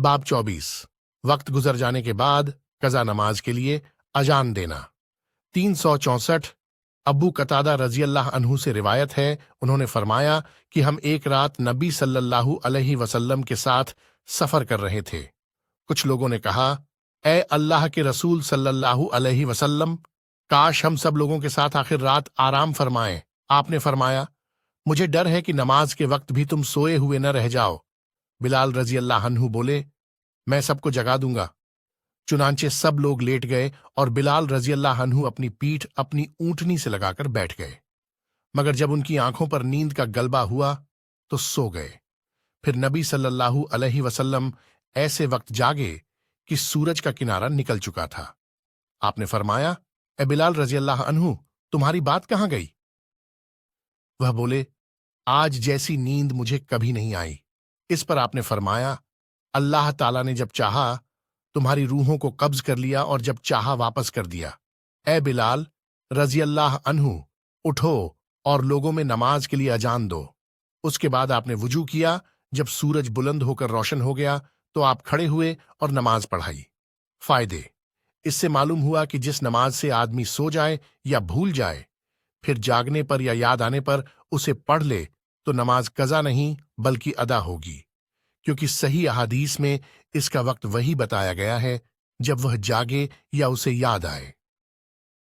باب 24 وقت گزر جانے کے بعد قضا نماز کے لیے اذان دینا۔ 364 ابو قتادہ رضی اللہ عنہ سے روایت ہے، انہوں نے فرمایا کہ ہم ایک رات نبی صلی اللہ علیہ وسلم کے ساتھ سفر کر رہے تھے۔ کچھ لوگوں نے کہا، اے اللہ کے رسول صلی اللہ علیہ وسلم، کاش ہم سب لوگوں کے ساتھ آخر رات آرام فرمائیں۔ آپ نے فرمایا، مجھے ڈر ہے کہ نماز کے وقت بھی تم سوئے ہوئے نہ رہ جاؤ۔ بلال رضی اللہ عنہ بولے، میں سب کو جگا دوں گا۔ چنانچہ سب لوگ لیٹ گئے اور بلال رضی اللہ عنہ اپنی پیٹھ اپنی اونٹنی سے لگا کر بیٹھ گئے، مگر جب ان کی آنکھوں پر نیند کا غلبہ ہوا تو سو گئے۔ پھر نبی صلی اللہ علیہ وسلم ایسے وقت جاگے کہ سورج کا کنارہ نکل چکا تھا۔ آپ نے فرمایا، اے بلال رضی اللہ عنہ، تمہاری بات کہاں گئی؟ وہ بولے، آج جیسی نیند مجھے کبھی نہیں آئی۔ اس پر آپ نے فرمایا، اللہ تعالیٰ نے جب چاہا تمہاری روحوں کو قبض کر لیا اور جب چاہا واپس کر دیا۔ اے بلال رضی اللہ عنہ، اٹھو اور لوگوں میں نماز کے لیے اذان دو۔ اس کے بعد آپ نے وضو کیا۔ جب سورج بلند ہو کر روشن ہو گیا تو آپ کھڑے ہوئے اور نماز پڑھائی۔ فائدے: اس سے معلوم ہوا کہ جس نماز سے آدمی سو جائے یا بھول جائے، پھر جاگنے پر یا یاد آنے پر اسے پڑھ لے تو نماز قضا نہیں بلکہ ادا ہوگی، کیونکہ صحیح احادیث میں اس کا وقت وہی بتایا گیا ہے جب وہ جاگے یا اسے یاد آئے۔